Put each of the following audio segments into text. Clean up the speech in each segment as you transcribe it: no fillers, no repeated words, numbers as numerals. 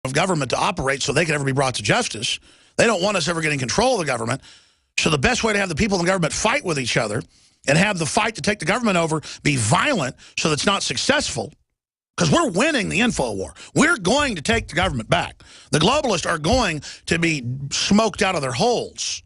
of government to operate so they can ever be brought to justice. They don't want us ever getting control of the government. So the best way to have the people in the government fight with each other and have the fight to take the government over be violent so that it's not successful, because we're winning the info war. We're going to take the government back. The globalists are going to be smoked out of their holes.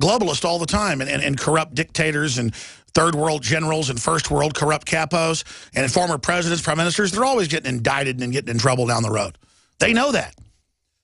Globalists all the time, and corrupt dictators and third world generals and first world corrupt capos and former presidents, prime ministers, they're always getting indicted and getting in trouble down the road. They know that.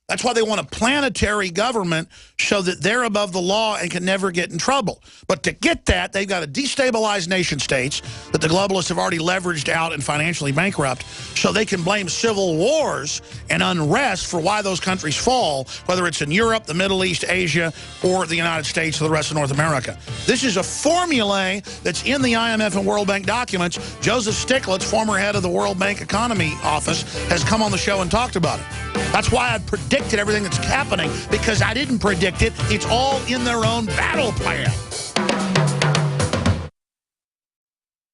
That's why they want a planetary government so that they're above the law and can never get in trouble. But to get that, they've got to destabilize nation states that the globalists have already leveraged out and financially bankrupt, so they can blame civil wars and unrest for why those countries fall, whether it's in Europe, the Middle East, Asia, or the United States or the rest of North America. This is a formula that's in the IMF and World Bank documents. Joseph Stiglitz, former head of the World Bank Economy Office, has come on the show and talked about it. That's why I predicted everything that's happening, because I didn't predict it. It's all in their own battle plan.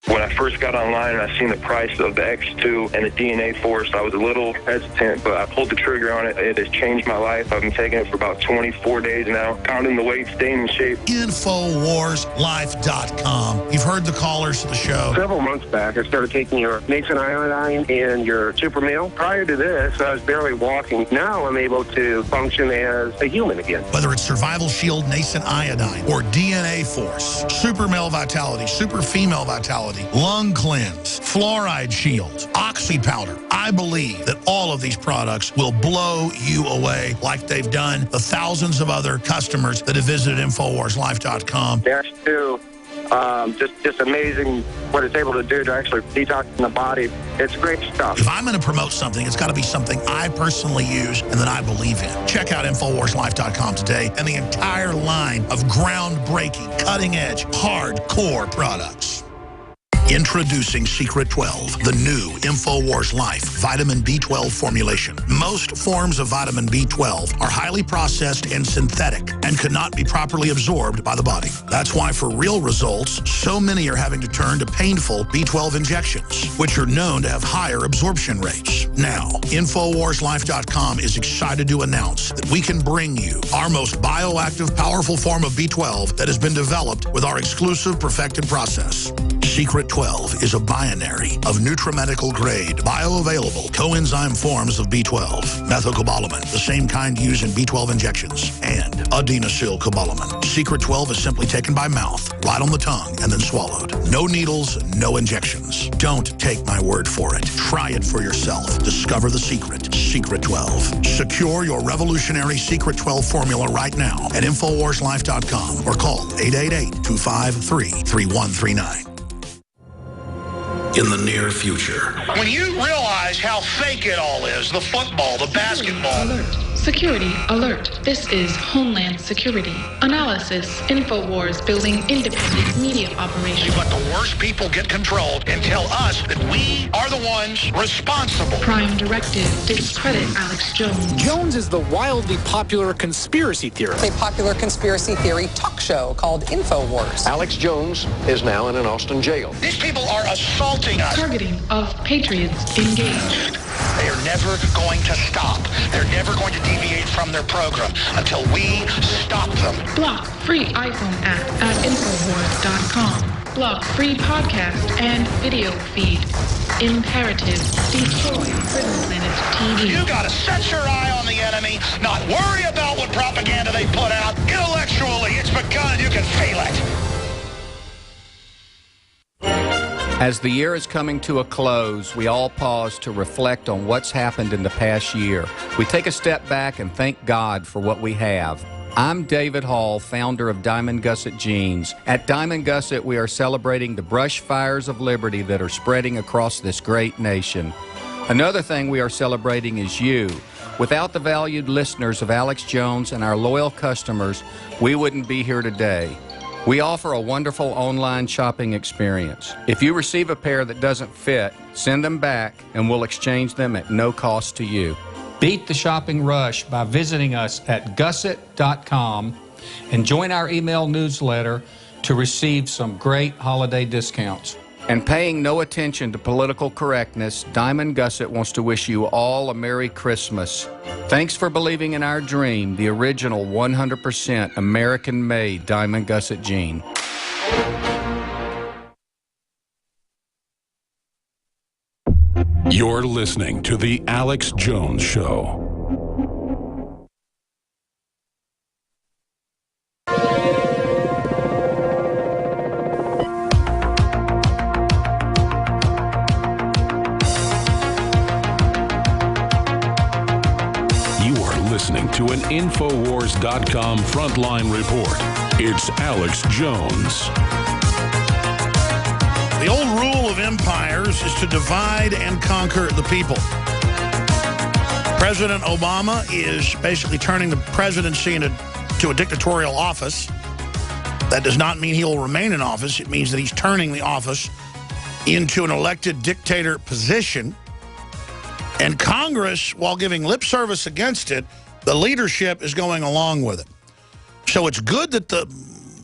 When I first got online and I seen the price of the X2 and the DNA Force, I was a little hesitant, but I pulled the trigger on it. It has changed my life. I've been taking it for about 24 days now, counting the weight, staying in shape. InfoWarsLife.com. You've heard the callers to the show. Several months back, I started taking your Nascent Iodine and your Super Meal. Prior to this, I was barely walking. Now I'm able to function as a human again. Whether it's Survival Shield, Nascent Iodine, or DNA Force, Super Male Vitality, Super Female Vitality, Lung Cleanse, Fluoride Shield, Oxy Powder. I believe that all of these products will blow you away like they've done the thousands of other customers that have visited InfoWarsLife.com. Dash 2, just amazing what it's able to do to actually detox the body. It's great stuff. If I'm going to promote something, it's got to be something I personally use and that I believe in. Check out InfoWarsLife.com today and the entire line of groundbreaking, cutting-edge, hardcore products. Introducing Secret 12, the new InfoWars Life vitamin B12 formulation. Most forms of vitamin B12 are highly processed and synthetic and cannot be properly absorbed by the body. That's why for real results, so many are having to turn to painful B12 injections, which are known to have higher absorption rates. Now, InfoWarsLife.com is excited to announce that we can bring you our most bioactive, powerful form of B12 that has been developed with our exclusive perfected process. Secret 12 is a binary of nutramedical grade, bioavailable coenzyme forms of B12, methylcobalamin, the same kind used in B12 injections, and adenosylcobalamin. Secret 12 is simply taken by mouth, right on the tongue, and then swallowed. No needles, no injections. Don't take my word for it. Try it for yourself. Discover the secret. Secret 12. Secure your revolutionary Secret 12 formula right now at InfoWarsLife.com or call 888-253-3139. In the near future. When you realize how fake it all is, the football, the basketball. Alert. Security alert. This is Homeland Security. Analysis. InfoWars building independent media operation. Let the worst people get control and tell us that we are the ones responsible. Prime directive. Discredit Alex Jones. Jones is the wildly popular conspiracy theorist. A popular conspiracy theory talk show called InfoWars. Alex Jones is now in an Austin jail. These people are assaulting us. Targeting of patriots engaged. They are never going to stop. They're never going to deviate from their program until we stop them. Block free iPhone app at Infowars.com. Block free podcast and video feed. Imperative. Destroy Prison Planet TV. You gotta set your eye on the enemy, not worry about what propaganda they put out. Intellectually, it's begun. You can feel it. As the year is coming to a close, we all pause to reflect on what's happened in the past year. We take a step back and thank God for what we have. I'm David Hall, founder of Diamond Gusset Jeans. At Diamond Gusset, we are celebrating the brush fires of liberty that are spreading across this great nation. Another thing we are celebrating is you. Without the valued listeners of Alex Jones and our loyal customers, we wouldn't be here today. We offer a wonderful online shopping experience. If you receive a pair that doesn't fit, send them back and we'll exchange them at no cost to you. Beat the shopping rush by visiting us at gusset.com and join our email newsletter to receive some great holiday discounts. And paying no attention to political correctness, Diamond Gusset wants to wish you all a Merry Christmas. Thanks for believing in our dream, the original 100% American-made Diamond Gusset jean. You're listening to The Alex Jones Show. Listening to an Infowars.com frontline report. It's Alex Jones. The old rule of empires is to divide and conquer the people. President Obama is basically turning the presidency to a dictatorial office. That does not mean he will remain in office. It means that he's turning the office into an elected dictator position. And Congress, while giving lip service against it, the leadership is going along with it. So it's good that the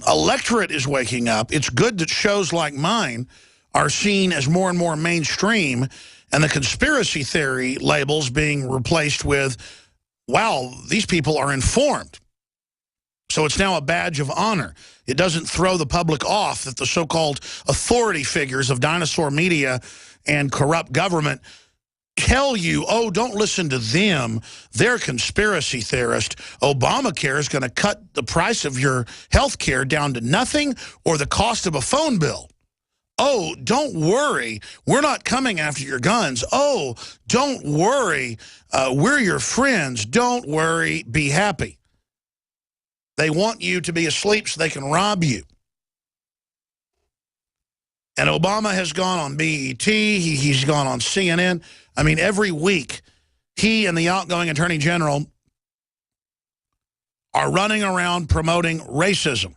electorate is waking up. It's good that shows like mine are seen as more and more mainstream, and the conspiracy theory labels being replaced with, wow, these people are informed. So it's now a badge of honor. It doesn't throw the public off that the so-called authority figures of dinosaur media and corrupt government tell you, oh, don't listen to them. They're conspiracy theorists. Obamacare is going to cut the price of your health care down to nothing or the cost of a phone bill. Oh, don't worry. We're not coming after your guns. Oh, don't worry. We're your friends. Don't worry. Be happy. They want you to be asleep so they can rob you. And Obama has gone on BET. He's gone on CNN. I mean, every week, he and the outgoing Attorney General are running around promoting racism,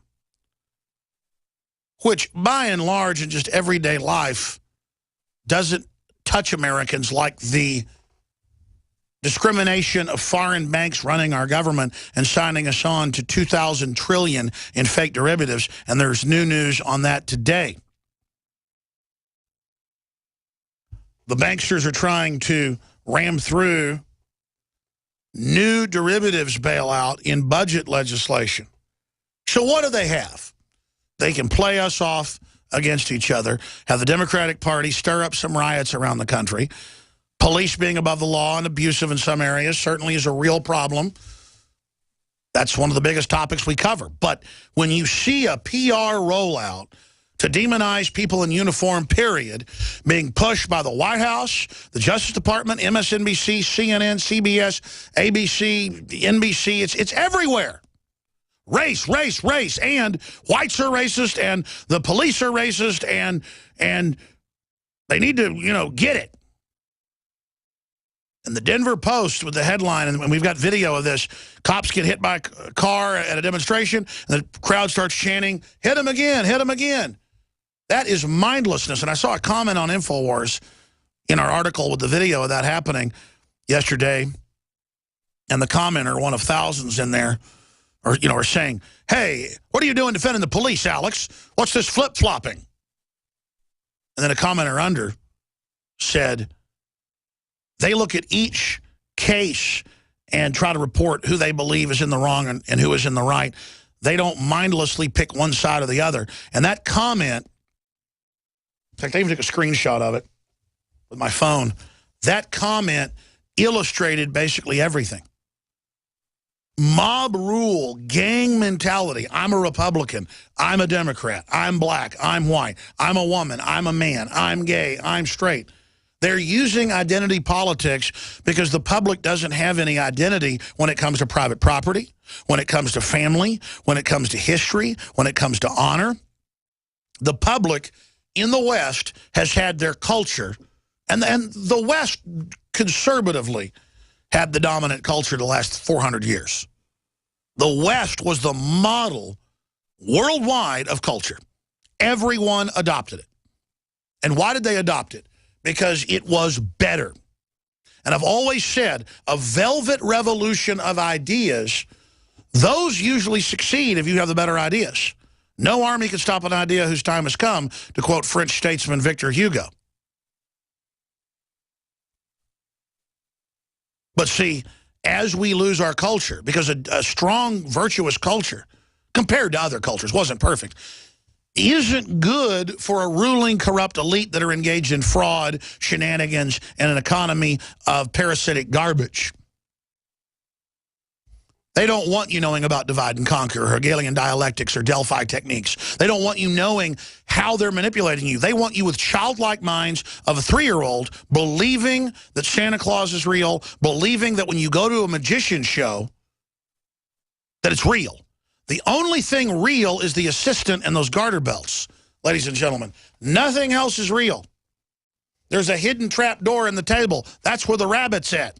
which, by and large, in just everyday life, doesn't touch Americans like the discrimination of foreign banks running our government and signing us on to 2,000 trillion in fake derivatives. And there's new news on that today. The banksters are trying to ram through new derivatives bailout in budget legislation. So what do they have? They can play us off against each other, have the Democratic Party stir up some riots around the country. Police being above the law and abusive in some areas certainly is a real problem. That's one of the biggest topics we cover. But when you see a PR rollout to demonize people in uniform, period, being pushed by the White House, the Justice Department, MSNBC, CNN, CBS, ABC, NBC. It's everywhere. Race, race, race, and whites are racist, and the police are racist, and they need to, get it. And the Denver Post with the headline, and we've got video of this, cops get hit by a car at a demonstration, and the crowd starts chanting, hit him again, hit him again. That is mindlessness. And I saw a comment on InfoWars in our article with the video of that happening yesterday. And the commenter, one of thousands in there, are saying, hey, what are you doing defending the police, Alex? What's this flip-flopping? And then a commenter under said, they look at each case and try to report who they believe is in the wrong and who is in the right. They don't mindlessly pick one side or the other. And that comment, in fact, I even took a screenshot of it with my phone. That comment illustrated basically everything. Mob rule, gang mentality. I'm a Republican. I'm a Democrat. I'm black. I'm white. I'm a woman. I'm a man. I'm gay. I'm straight. They're using identity politics because the public doesn't have any identity when it comes to private property, when it comes to family, when it comes to history, when it comes to honor. The public in the West has had their culture, and the West conservatively had the dominant culture the last 400 years. The West was the model worldwide of culture. Everyone adopted it. And why did they adopt it? Because it was better. And I've always said, a velvet revolution of ideas, those usually succeed if you have the better ideas. No army can stop an idea whose time has come, to quote French statesman Victor Hugo. But see, as we lose our culture, because a strong, virtuous culture, compared to other cultures, wasn't perfect, isn't good for a ruling, corrupt elite that are engaged in fraud, shenanigans, and an economy of parasitic garbage. They don't want you knowing about divide and conquer, or Hegelian dialectics, or Delphi techniques. They don't want you knowing how they're manipulating you. They want you with childlike minds of a 3-year-old believing that Santa Claus is real, believing that when you go to a magician show, that it's real. The only thing real is the assistant and those garter belts, ladies and gentlemen. Nothing else is real. There's a hidden trap door in the table. That's where the rabbit's at.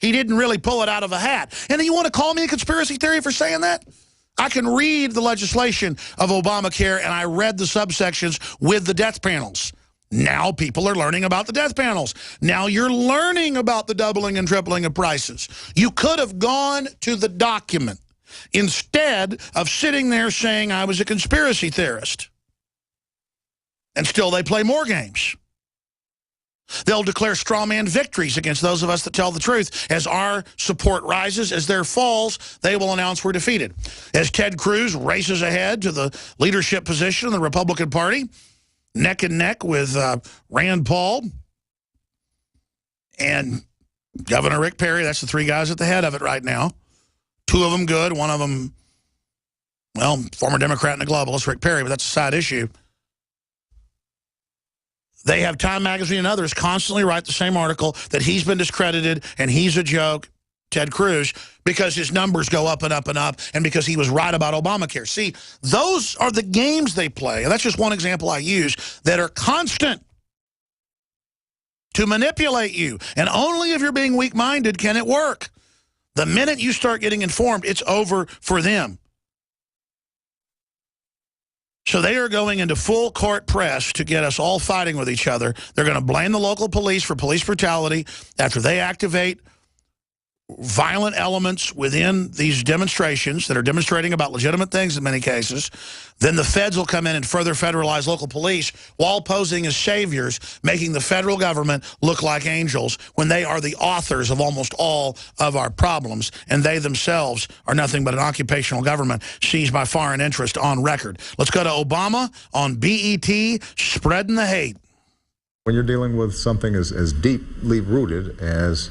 He didn't really pull it out of a hat. And then you want to call me a conspiracy theory for saying that? I can read the legislation of Obamacare, and I read the subsections with the death panels. Now people are learning about the death panels. Now you're learning about the doubling and tripling of prices. You could have gone to the document instead of sitting there saying I was a conspiracy theorist. And still they play more games. They'll declare straw man victories against those of us that tell the truth. As our support rises, as there falls, they will announce we're defeated. As Ted Cruz races ahead to the leadership position in the Republican Party, neck and neck with Rand Paul and Governor Rick Perry, that's the 3 guys at the head of it right now. 2 of them good, 1 of them, well, former Democrat and a globalist, Rick Perry, but that's a side issue. They have Time Magazine and others constantly write the same article that he's been discredited and he's a joke, Ted Cruz, because his numbers go up and up and up and because he was right about Obamacare. See, those are the games they play. And that's just one example I use that are constant to manipulate you. And only if you're being weak-minded can it work. The minute you start getting informed, it's over for them. So they are going into full court press to get us all fighting with each other. They're going to blame the local police for police brutality after they activate violent elements within these demonstrations that are demonstrating about legitimate things in many cases. Then the feds will come in and further federalize local police while posing as saviors, making the federal government look like angels when they are the authors of almost all of our problems, and they themselves are nothing but an occupational government seized by foreign interest on record. Let's go to Obama on BET, spreading the hate. When you're dealing with something as deeply rooted as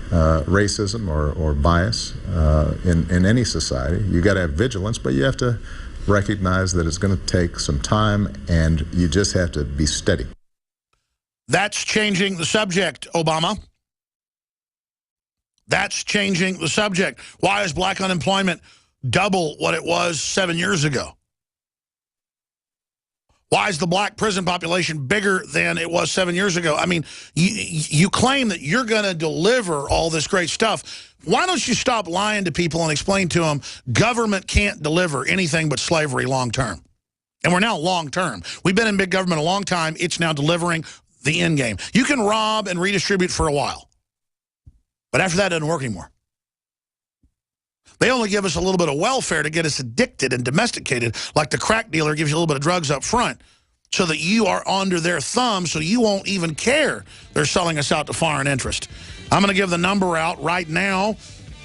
racism or bias in any society, you got to have vigilance, but you have to recognize that it's going to take some time, and you just have to be steady. That's changing the subject, Obama. That's changing the subject. Why is black unemployment double what it was 7 years ago? Why is the black prison population bigger than it was 7 years ago? I mean, you claim that you're going to deliver all this great stuff. Why don't you stop lying to people and explain to them government can't deliver anything but slavery long term? And we're now long term. We've been in big government a long time. It's now delivering the end game. You can rob and redistribute for a while. But after that, it doesn't work anymore. They only give us a little bit of welfare to get us addicted and domesticated, like the crack dealer gives you a little bit of drugs up front so that you are under their thumb so you won't even care they're selling us out to foreign interest. I'm going to give the number out right now.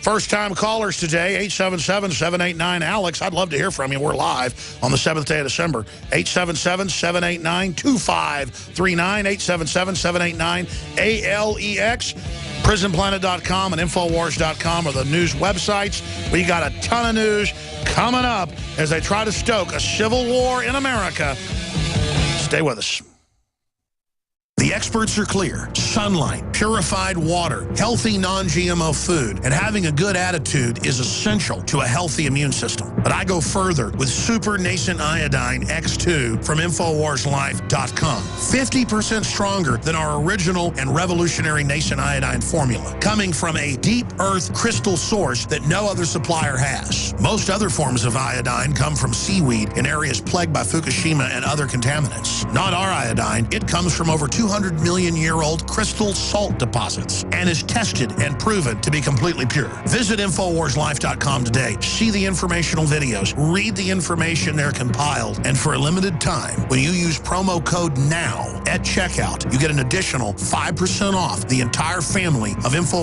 First-time callers today, 877-789-ALEX. I'd love to hear from you. We're live on the 7th day of December. 877-789-2539, 877-789-ALEX. PrisonPlanet.com and Infowars.com are the news websites. We got a ton of news coming up as they try to stoke a civil war in America. Stay with us. The experts are clear. Sunlight, purified water, healthy non-GMO food, and having a good attitude is essential to a healthy immune system. But I go further with Super Nascent Iodine X2 from InfoWarsLife.com. 50% stronger than our original and revolutionary Nascent Iodine formula, coming from a deep earth crystal source that no other supplier has. Most other forms of iodine come from seaweed in areas plagued by Fukushima and other contaminants. Not our iodine. It comes from over 200 million-year-old crystal salt deposits and is tested and proven to be completely pure. Visit InfoWarsLife.com today. See the informational videos, read the information they're compiled, and for a limited time, when you use promo code NOW at checkout, you get an additional 5% off the entire family of InfoWars.